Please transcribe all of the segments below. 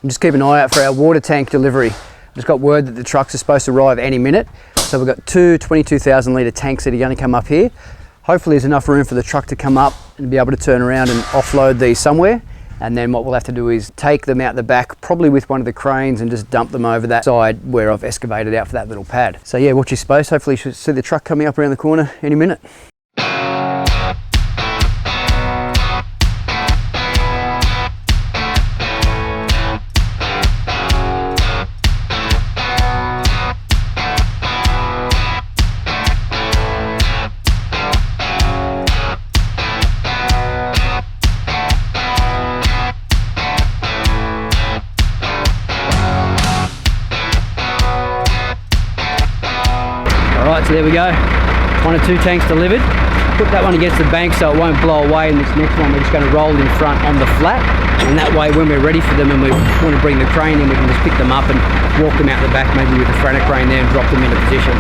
And just keep an eye out for our water tank delivery. I've just got word that the trucks are supposed to arrive any minute. So we've got two 22,000 litre tanks that are going to come up here. Hopefully there's enough room for the truck to come up and be able to turn around and offload these somewhere. And then what we'll have to do is take them out the back, probably with one of the cranes, and just dump them over that side where I've excavated out for that little pad. So yeah, watch your space. Hopefully you should see the truck coming up around the corner any minute. So there we go, 1 or 2 tanks delivered. Put that one against the bank so it won't blow away, and this next one we're just going to roll in front on the flat, and that way when we're ready for them and we want to bring the crane in, we can just pick them up and walk them out the back, maybe with a frantic crane there, and drop them into position.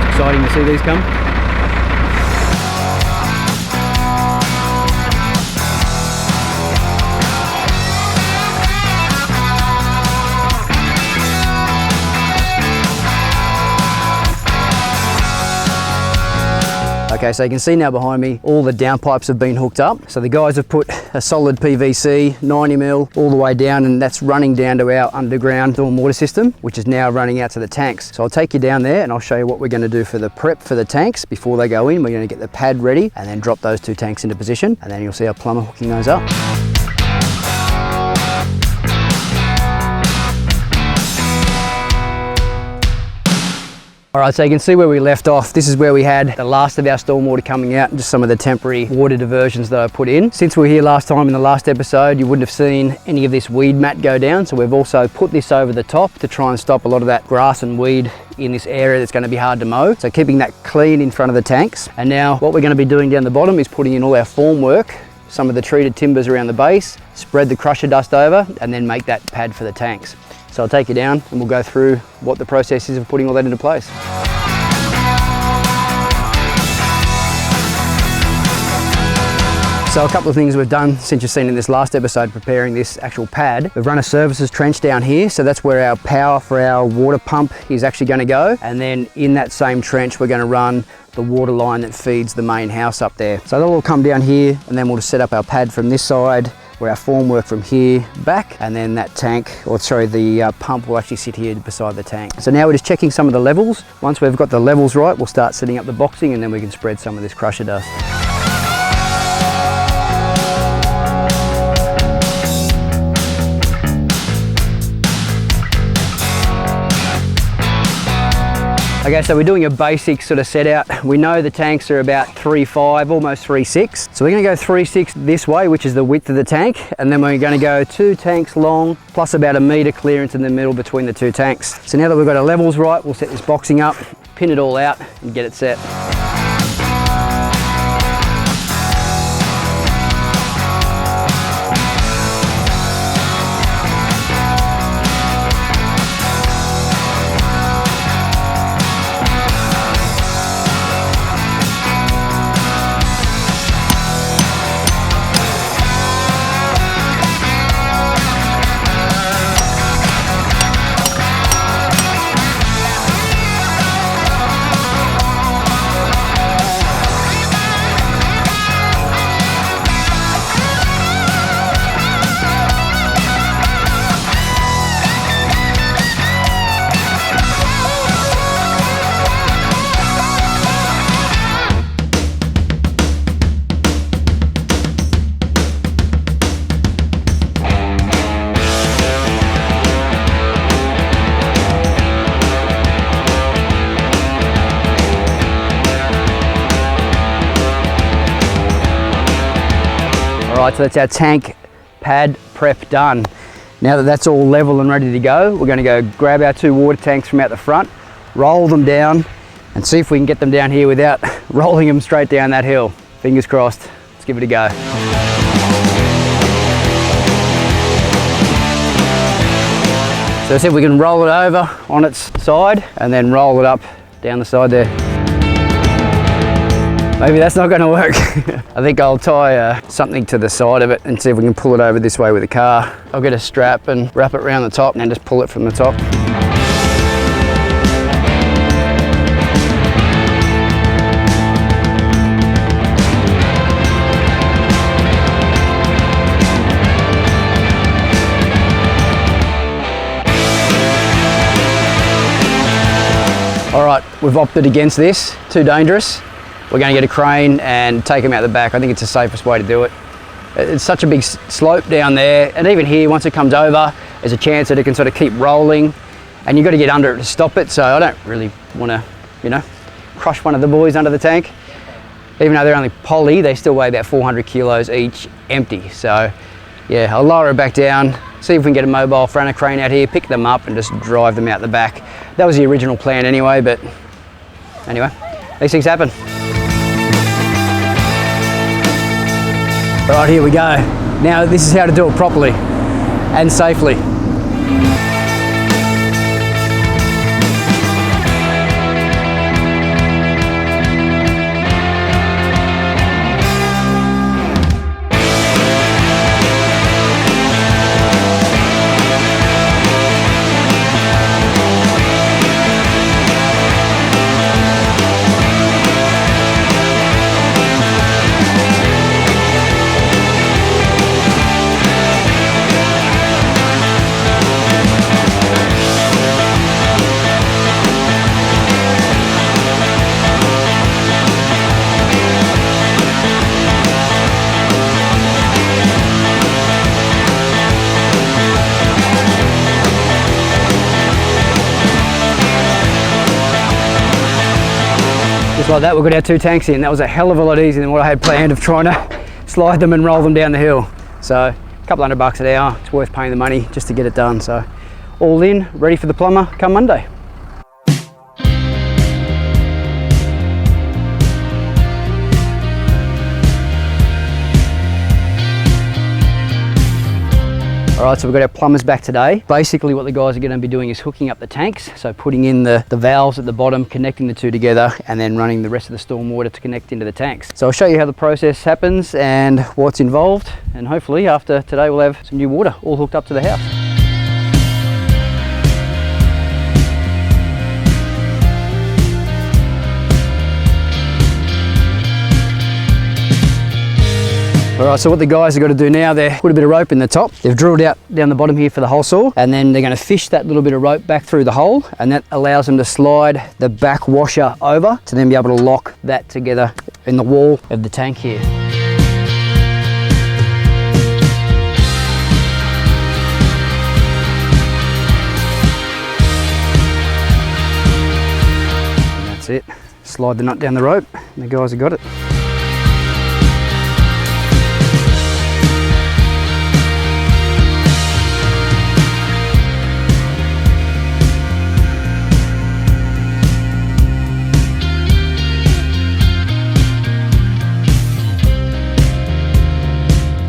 It's exciting to see these come. Okay, so you can see now behind me, all the downpipes have been hooked up. So the guys have put a solid PVC, 90mm, all the way down, and that's running down to our underground stormwater system, which is now running out to the tanks. So I'll take you down there and I'll show you what we're going to do for the prep for the tanks before they go in. We're going to get the pad ready and then drop those 2 tanks into position, and then you'll see our plumber hooking those up. All right, so you can see where we left off. This is where we had the last of our stormwater coming out and just some of the temporary water diversions that I put in. Since we were here last time in the last episode, you wouldn't have seen any of this weed mat go down. So we've also put this over the top to try and stop a lot of that grass and weed in this area that's going to be hard to mow. So keeping that clean in front of the tanks. And now what we're going to be doing down the bottom is putting in all our formwork, some of the treated timbers around the base, spread the crusher dust over, and then make that pad for the tanks. So I'll take you down and we'll go through what the process is of putting all that into place. So a couple of things we've done since you've seen in this last episode preparing this actual pad. We've run a services trench down here, so that's where our power for our water pump is actually going to go. And then in that same trench we're going to run the water line that feeds the main house up there. So that'll all come down here, and then we'll just set up our pad from this side, where our formwork from here back, and then that tank, or sorry, the pump will actually sit here beside the tank. So now we're just checking some of the levels. Once we've got the levels right, we'll start setting up the boxing, and then we can spread some of this crusher dust. Okay, so we're doing a basic sort of set out. We know the tanks are about 3.5, almost 3.6. So we're gonna go 3.6 this way, which is the width of the tank. And then we're gonna go 2 tanks long, plus about 1 metre clearance in the middle between the 2 tanks. So now that we've got our levels right, we'll set this boxing up, pin it all out and get it set. Alright, so that's our tank pad prep done. Now that that's all level and ready to go, we're going to go grab our 2 water tanks from out the front, roll them down, and see if we can get them down here without rolling them straight down that hill. Fingers crossed. Let's give it a go. So let's see if we can roll it over on its side and then roll it up down the side there. Maybe that's not going to work. I think I'll tie something to the side of it and see if we can pull it over this way with the car. I'll get a strap and wrap it around the top and then just pull it from the top. All right, we've opted against this, too dangerous. We're going to get a crane and take them out the back. I think it's the safest way to do it. It's such a big slope down there, and even here, once it comes over, there's a chance that it can sort of keep rolling, and you've got to get under it to stop it, so I don't really want to, you know, crush one of the boys under the tank. Even though they're only poly, they still weigh about 400 kilos each empty. So yeah, I'll lower it back down, see if we can get a mobile Franna crane out here, pick them up and just drive them out the back. That was the original plan anyway, but anyway, these things happen. All right, here we go. Now this is how to do it properly and safely. Just like that, we've got our 2 tanks in. That was a hell of a lot easier than what I had planned of trying to slide them and roll them down the hill. So a couple $100 an hour, it's worth paying the money just to get it done. So all in, ready for the plumber come Monday. All right, so we've got our plumbers back today. Basically what the guys are going to be doing is hooking up the tanks. So putting in the valves at the bottom, connecting the two together, and then running the rest of the storm water to connect into the tanks. So I'll show you how the process happens and what's involved. And hopefully after today, we'll have some new water all hooked up to the house. All right, so what the guys have got to do now, they put a bit of rope in the top. They've drilled out down the bottom here for the hole saw, and then they're going to fish that little bit of rope back through the hole, and that allows them to slide the back washer over to then be able to lock that together in the wall of the tank here. And that's it. Slide the nut down the rope, and the guys have got it.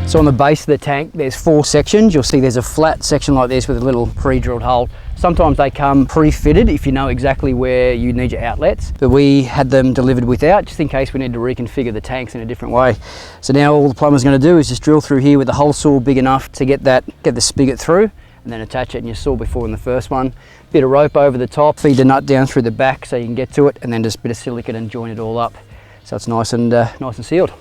So on the base of the tank, there's 4 sections. You'll see there's a flat section like this with a little pre-drilled hole. Sometimes they come pre-fitted if you know exactly where you need your outlets, but we had them delivered without, just in case we need to reconfigure the tanks in a different way. So now all the plumber's going to do is just drill through here with the hole saw big enough to get the spigot through, and then attach it. And you saw before in the first one, bit of rope over the top, feed the nut down through the back so you can get to it, and then just a bit of silicone and join it all up so it's nice and sealed.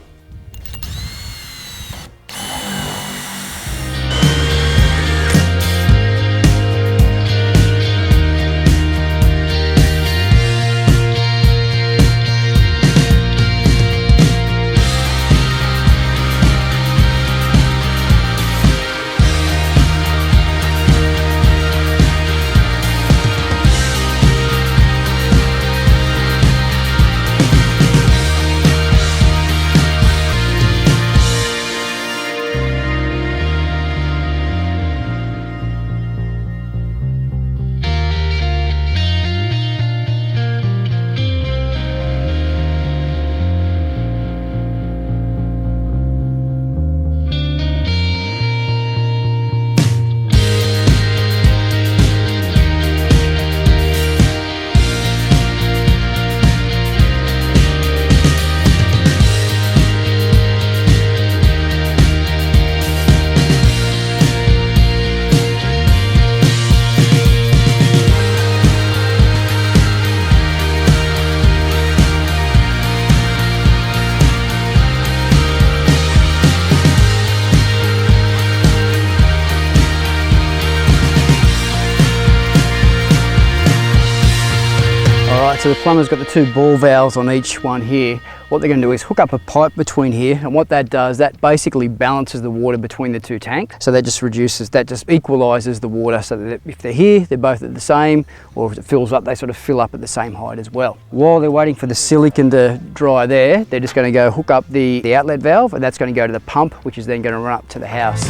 So the plumber's got the 2 ball valves on each one here. What they're going to do is hook up a pipe between here, and what that does, that basically balances the water between the 2 tanks. So that just equalizes the water, so that if they're here, they're both at the same, or if it fills up, they sort of fill up at the same height as well. While they're waiting for the silicone to dry there, they're just going to go hook up the outlet valve, and that's going to go to the pump, which is then going to run up to the house.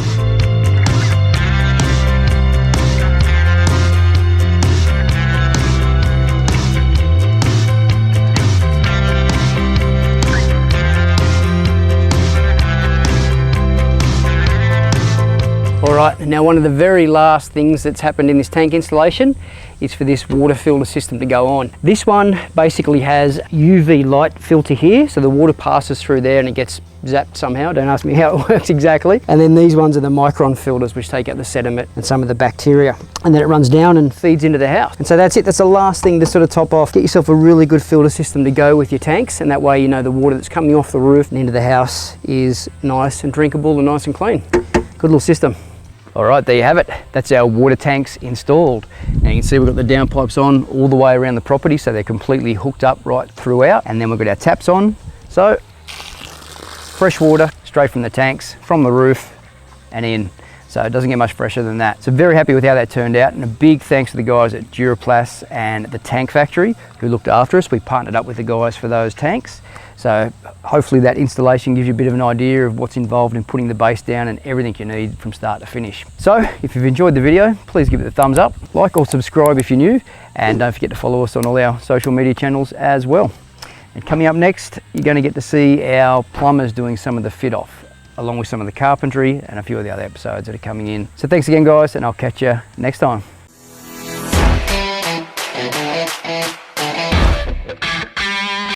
Alright, now one of the very last things that's happened in this tank installation is for this water filter system to go on. This one basically has UV light filter here, so the water passes through there and it gets zapped somehow. Don't ask me how it works exactly. And then these ones are the micron filters, which take out the sediment and some of the bacteria. And then it runs down and feeds into the house. And so that's it. That's the last thing to sort of top off. Get yourself a really good filter system to go with your tanks, and that way you know the water that's coming off the roof and into the house is nice and drinkable and nice and clean. Good little system. All right, there you have it. That's our water tanks installed. Now you can see we've got the downpipes on all the way around the property, so they're completely hooked up right throughout. And then we've got our taps on. So fresh water straight from the tanks, from the roof and in. So it doesn't get much fresher than that. So very happy with how that turned out, and a big thanks to the guys at Duraplast and the Tank Factory who looked after us. We partnered up with the guys for those tanks. So hopefully that installation gives you a bit of an idea of what's involved in putting the base down and everything you need from start to finish. So if you've enjoyed the video, please give it a thumbs up, like or subscribe if you're new, and don't forget to follow us on all our social media channels as well. And coming up next, you're going to get to see our plumbers doing some of the fit off, along with some of the carpentry and a few of the other episodes that are coming in. So thanks again guys, and I'll catch you next time.